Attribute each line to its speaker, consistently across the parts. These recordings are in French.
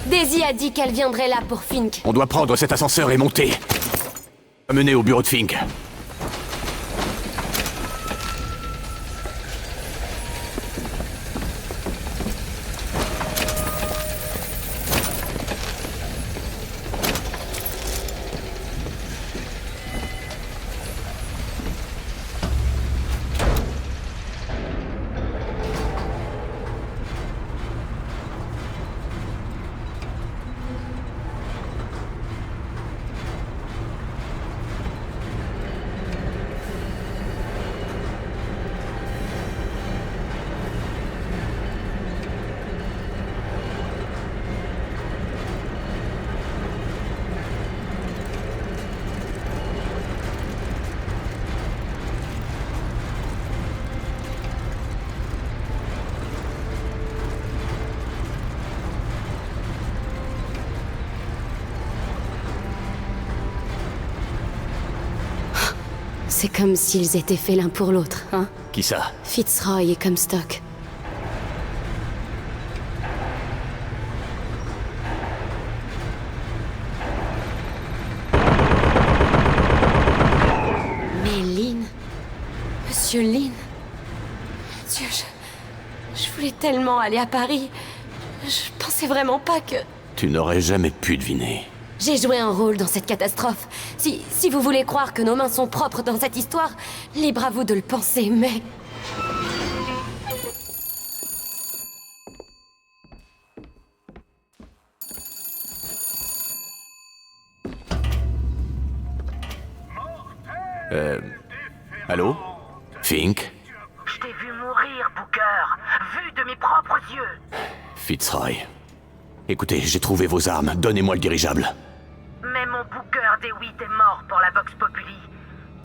Speaker 1: Daisy a dit qu'elle viendrait là pour Fink.
Speaker 2: On doit prendre cet ascenseur et monter. Mener au bureau de Fink.
Speaker 1: C'est comme s'ils étaient faits l'un pour l'autre, hein?
Speaker 2: Qui ça?
Speaker 1: Fitzroy et Comstock. Mais Lynn... Monsieur Lynn... Dieu, je voulais tellement aller à Paris. Je pensais vraiment pas que...
Speaker 2: Tu n'aurais jamais pu deviner.
Speaker 1: J'ai joué un rôle dans cette catastrophe. Si vous voulez croire que nos mains sont propres dans cette histoire, libre à vous de le penser, mais...
Speaker 2: Allô? Fink?
Speaker 3: Je t'ai vu mourir, Booker. Vu de mes propres yeux.
Speaker 2: Fitzroy. Écoutez, j'ai trouvé vos armes. Donnez-moi le dirigeable.
Speaker 3: Mais mon Booker DeWitt est mort pour la Vox Populi.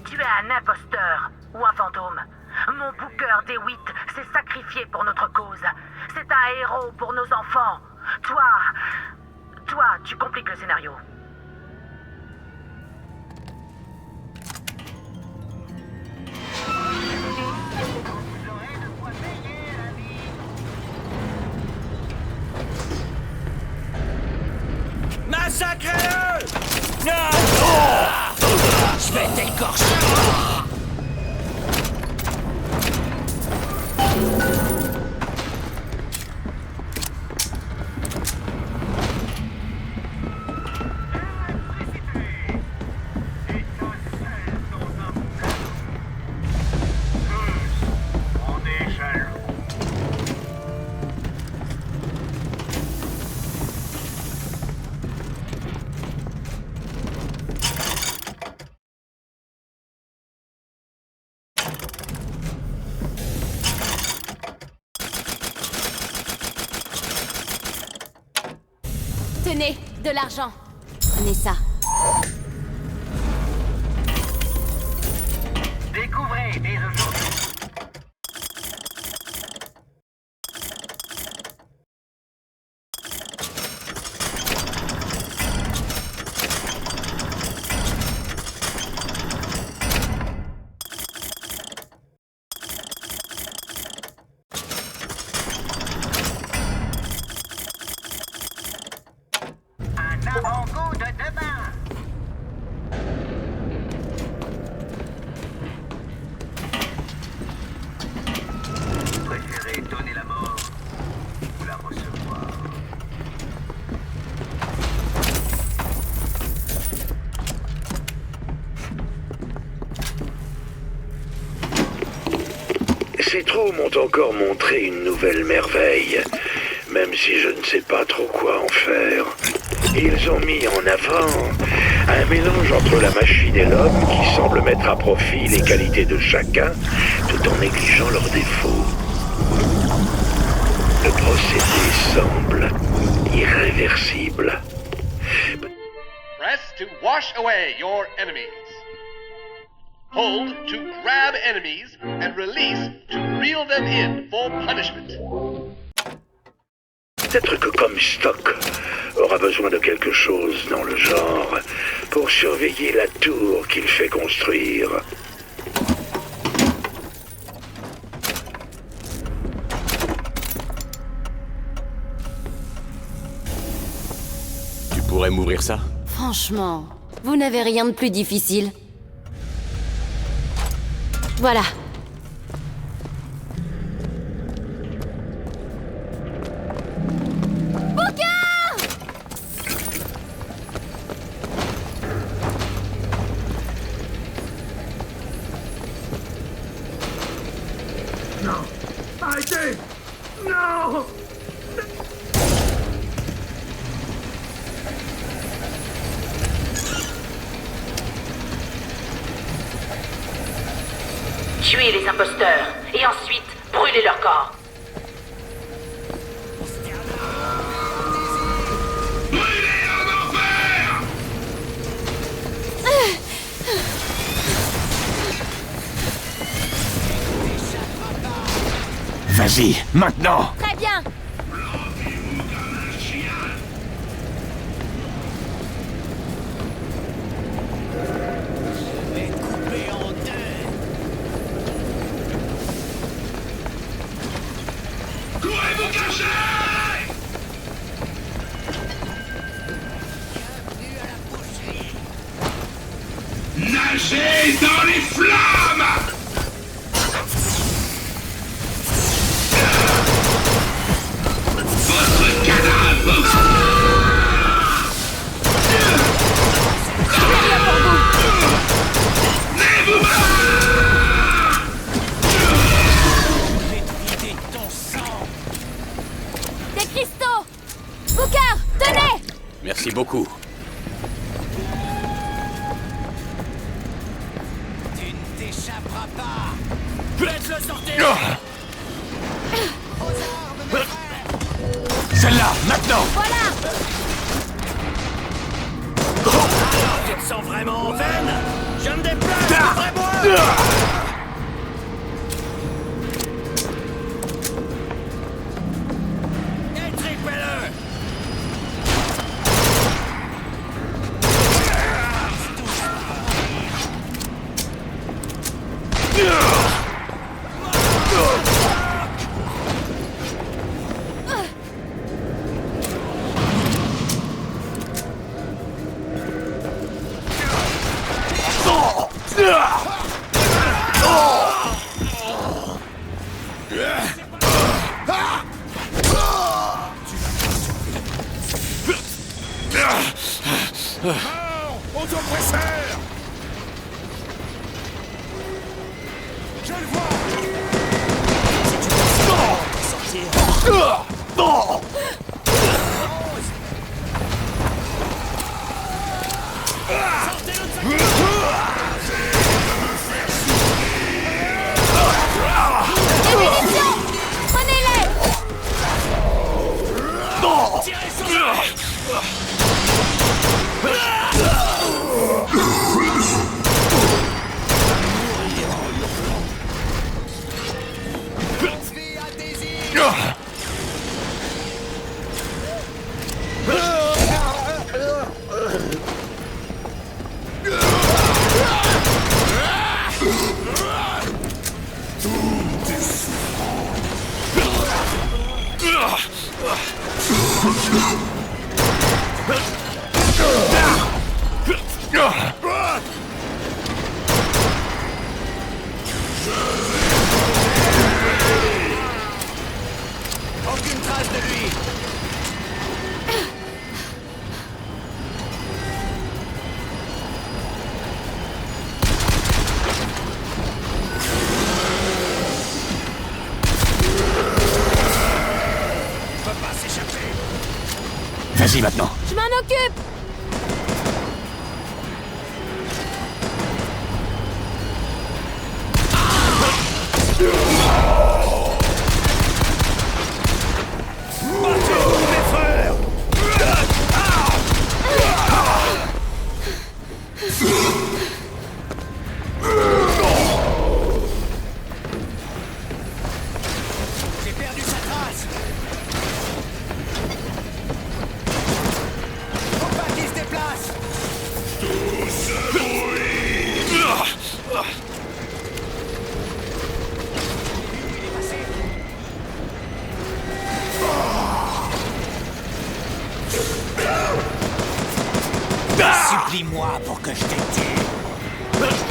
Speaker 3: Tu es un imposteur ou un fantôme. Mon Booker DeWitt s'est sacrifié pour notre cause. C'est un héros pour nos enfants. Toi, tu compliques le scénario.
Speaker 4: Massacrez-le! Je vais t'écorcher!
Speaker 1: Tenez, de l'argent. Prenez ça.
Speaker 3: Découvrez dès aujourd'hui. Avant-goût de demain. Vous préférez donner la mort ou la recevoir?
Speaker 5: Ces trous m'ont encore montré une nouvelle merveille, même si je ne sais pas trop quoi en faire. Ils ont mis en avant un mélange entre la machine et l'homme qui semble mettre à profit les qualités de chacun tout en négligeant leurs défauts. Le procédé semble irréversible.
Speaker 6: Press to wash away your enemies. Hold to grab enemies and release to reel them in for punishment.
Speaker 5: Peut-être que Comstock aura besoin de quelque chose dans le genre pour surveiller la tour qu'il fait construire.
Speaker 2: pourrais m'ouvrir ça?
Speaker 1: Franchement, vous n'avez rien de plus difficile. Voilà.
Speaker 5: Non! Arrêtez! Non!
Speaker 3: Tuez les imposteurs, et ensuite, brûlez leur corps.
Speaker 2: Vas-y, maintenant!
Speaker 1: Très bien.
Speaker 5: Courez vous cacher! Nagez dans les flammes! Votre cadavre!
Speaker 1: Des cristaux. Booker, tenez.
Speaker 2: Merci beaucoup.
Speaker 4: Tu ne t'échapperas pas. Faites-le sortir.
Speaker 2: Celle-là, maintenant!
Speaker 1: Voilà.
Speaker 4: Tu te sens vraiment en veine? Je me déplace, ouvrez-moi. Étripez-le.
Speaker 5: Autopresseur! Je le vois!
Speaker 1: Des munitions. Prenez-les.
Speaker 4: Aucune trace de lui. Il peut pas s'échapper.
Speaker 2: Vas-y maintenant.
Speaker 1: Je m'en occupe.
Speaker 4: J'ai perdu sa trace. Faut pas Supplie-moi pour que je te tue.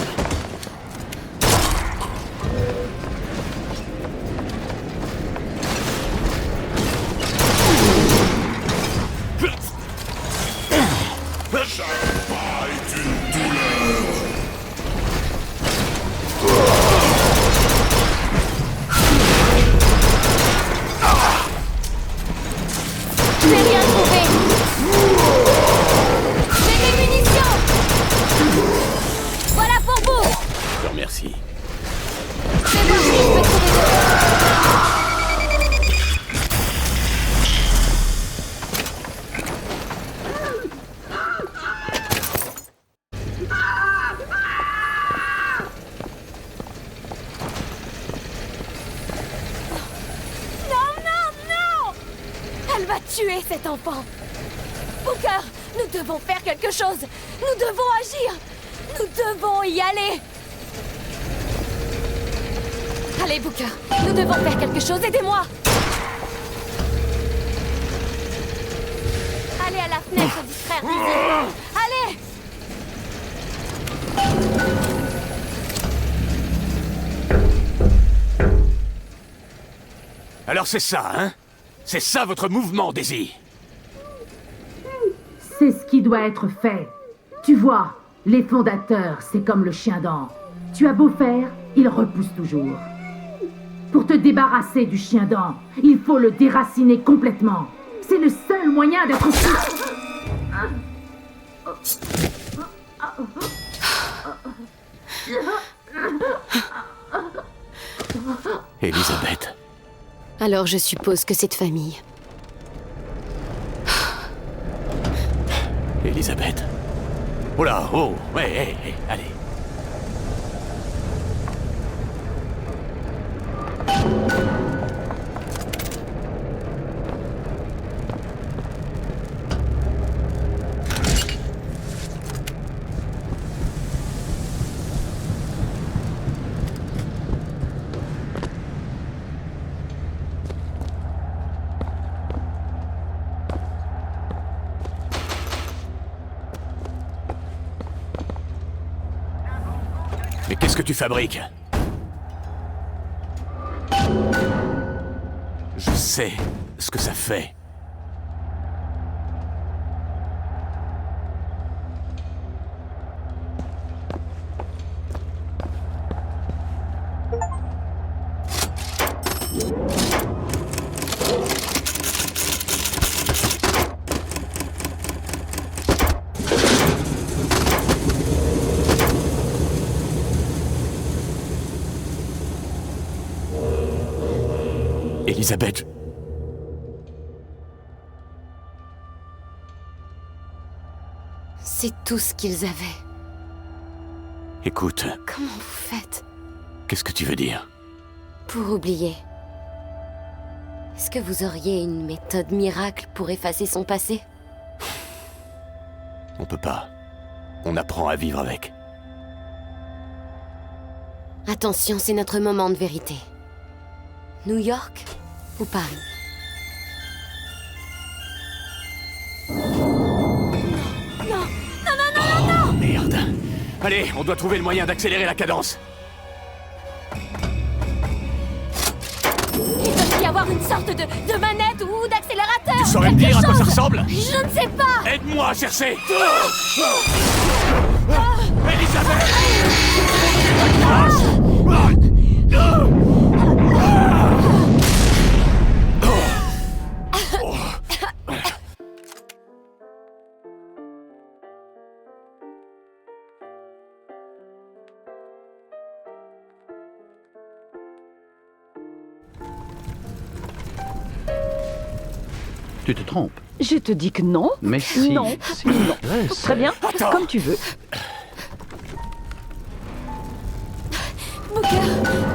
Speaker 1: J'ai rien trouvé. J'ai des munitions. Voilà pour vous.
Speaker 2: Je te remercie.
Speaker 1: Je vais voir si je peux trouver de... Non! Elle va tuer cet enfant. Booker, nous devons faire quelque chose. Nous devons agir. Nous devons y aller. Allez, Booker, nous devons faire quelque chose. Aidez-moi. Allez à la fenêtre, distraire Dizzy. Allez.
Speaker 2: Alors c'est ça, hein? C'est ça votre mouvement, Daisy?
Speaker 7: C'est ce qui doit être fait. Tu vois, les fondateurs, c'est comme le chien dent. Tu as beau faire, il repousse toujours. Pour te débarrasser du chien dent, il faut le déraciner complètement. C'est le seul moyen d'être sûr.
Speaker 2: Elisabeth.
Speaker 1: Alors je suppose que cette famille...
Speaker 2: Elisabeth. Oh là, oh, ouais, allez. Mais qu'est-ce que tu fabriques? Je sais ce que ça fait. Elisabeth.
Speaker 1: C'est tout ce qu'ils avaient.
Speaker 2: Écoute,
Speaker 1: Comment vous faites
Speaker 2: qu'est-ce que tu veux dire?
Speaker 1: pour oublier? Est-ce que vous auriez une méthode miracle pour effacer son passé?
Speaker 2: On peut pas. On apprend à vivre avec.
Speaker 1: Attention, c'est notre moment de vérité. New York ou Paris?
Speaker 2: Oh, merde. Allez, on doit trouver le moyen d'accélérer la cadence.
Speaker 1: Il doit y avoir une sorte de manette ou d'accélérateur.
Speaker 2: Tu saurais me dire à quoi ça ressemble?
Speaker 1: Je ne sais pas.
Speaker 2: Aide-moi à chercher. Elisabeth!
Speaker 8: Tu te trompes.
Speaker 9: Je te dis que non.
Speaker 8: Mais si.
Speaker 9: Non.
Speaker 8: Si.
Speaker 9: Non.
Speaker 8: Reste.
Speaker 9: Très bien,
Speaker 2: Attends.
Speaker 9: comme tu veux.
Speaker 1: Booker,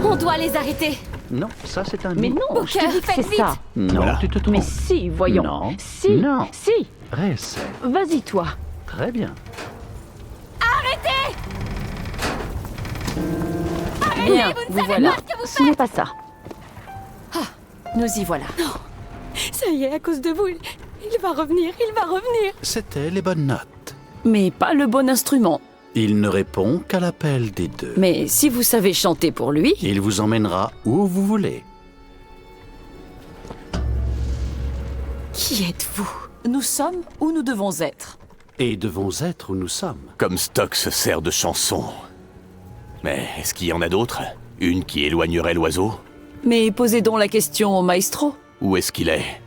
Speaker 1: on doit les arrêter.
Speaker 8: Non, ça c'est un
Speaker 9: Mais
Speaker 8: mythe.
Speaker 9: non, je te
Speaker 1: Booker,
Speaker 9: dis que
Speaker 1: faites
Speaker 9: c'est ça.
Speaker 8: Non,
Speaker 2: Voilà.
Speaker 8: tu te trompes.
Speaker 9: Mais si, voyons.
Speaker 8: Non.
Speaker 9: Si.
Speaker 8: Non.
Speaker 9: Si.
Speaker 8: Reste.
Speaker 9: Vas-y, toi.
Speaker 8: Très bien.
Speaker 9: Bien,
Speaker 1: vous ne
Speaker 9: vous
Speaker 1: savez
Speaker 9: voilà.
Speaker 1: pas ce que vous
Speaker 9: Ce n'est pas ça.
Speaker 10: Nous y voilà.
Speaker 1: Ça y est, à cause de vous, il va revenir, il va revenir.
Speaker 8: C'était les bonnes notes.
Speaker 9: Mais pas le bon instrument.
Speaker 8: Il ne répond qu'à l'appel des deux.
Speaker 9: Mais si vous savez chanter pour lui...
Speaker 8: Il vous emmènera où vous voulez.
Speaker 9: Qui êtes-vous? Nous sommes où nous devons être.
Speaker 8: Et devons être où nous sommes.
Speaker 2: Comstock se sert de chansons. Mais est-ce qu'il y en a d'autres? Une qui éloignerait l'oiseau?
Speaker 9: Mais posez donc la question au maestro.
Speaker 2: Où est-ce qu'il est?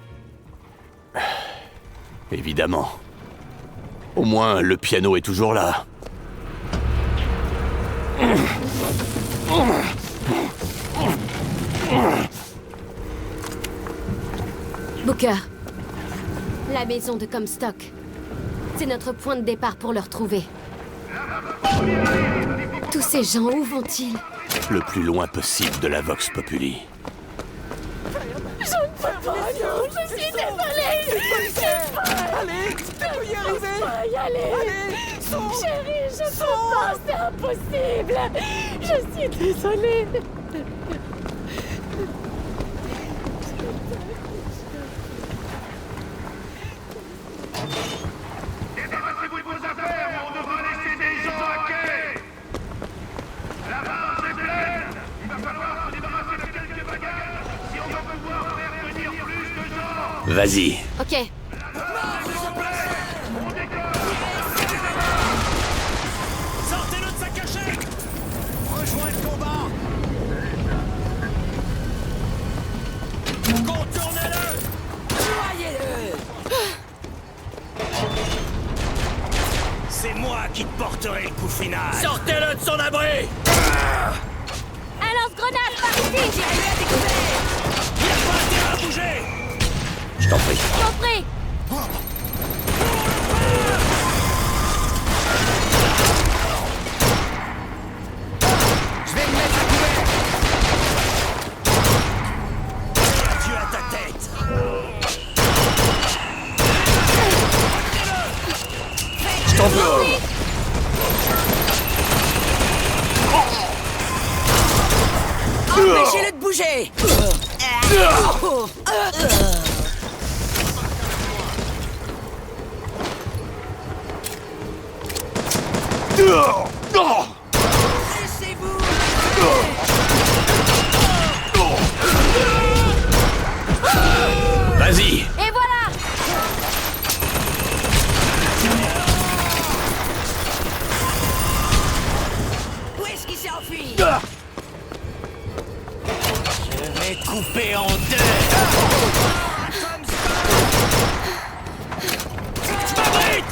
Speaker 2: Évidemment. Au moins, le piano est toujours là.
Speaker 1: Booker. La maison de Comstock. C'est notre point de départ pour le retrouver. Tous ces gens, où vont-ils?
Speaker 2: Le plus loin possible de la Vox Populi.
Speaker 1: Je ne peux pas, non, je suis désolée. Je sais pas. Allez, tu peux y arriver. Je peux pas y aller. Allez, chérie, je peux pas, c'est impossible. Je suis désolée.
Speaker 6: Débarrassez-vous de vos affaires ou on devra laisser des gens à quai. La barge est pleine. Il va falloir se débarrasser de quelques bagages si on va pouvoir faire venir plus de gens.
Speaker 2: Vas-y.
Speaker 1: Ok.
Speaker 4: Sortez-le de sa cachette. Rejoins le combat. Contournez-le. Noyez-le. C'est moi qui te porterai le coup final. Sortez-le de son abri.
Speaker 1: Un lance-grenade par ici.
Speaker 4: Il n'y a pas intérêt à bouger.
Speaker 2: Je t'en prie.
Speaker 1: Je t'en prie.
Speaker 4: Je vais le mettre à couvert. Dieu à ta tête.
Speaker 2: Je t'en veux.
Speaker 4: Empêchez-le de bouger. Laissez-vous.
Speaker 2: Vas-y.
Speaker 1: Et voilà.
Speaker 4: Où est-ce qu'il s'est enfui? Je vais te couper en deux. Je m'abrite.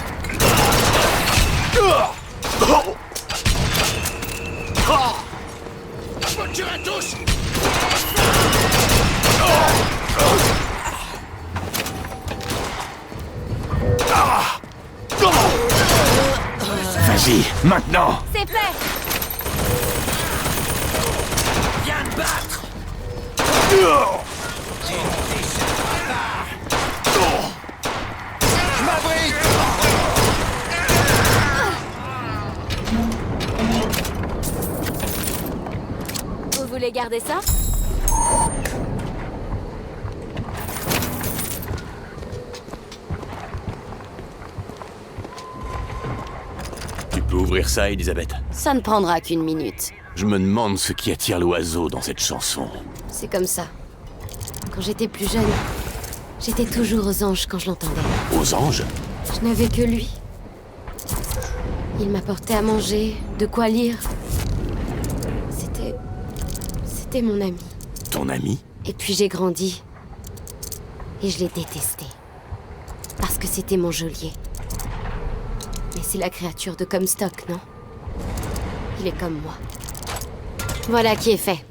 Speaker 4: Faut que tu retouches.
Speaker 2: Vas-y, maintenant.
Speaker 1: C'est fait.
Speaker 4: Viens te battre. Je m'abrite.
Speaker 1: Vous voulez garder ça?
Speaker 2: Tu peux ouvrir ça, Elisabeth?
Speaker 1: Ça ne prendra qu'une minute.
Speaker 2: Je me demande ce qui attire l'oiseau dans cette chanson.
Speaker 1: C'est comme ça. Quand j'étais plus jeune, j'étais toujours aux anges quand je l'entendais.
Speaker 2: Aux anges?
Speaker 1: Je n'avais que lui. Il m'apportait à manger, de quoi lire. C'était mon ami.
Speaker 2: Ton ami?
Speaker 1: Et puis j'ai grandi. Et je l'ai détesté. Parce que c'était mon geôlier. Mais c'est la créature de Comstock, non? Il est comme moi. Voilà qui est fait.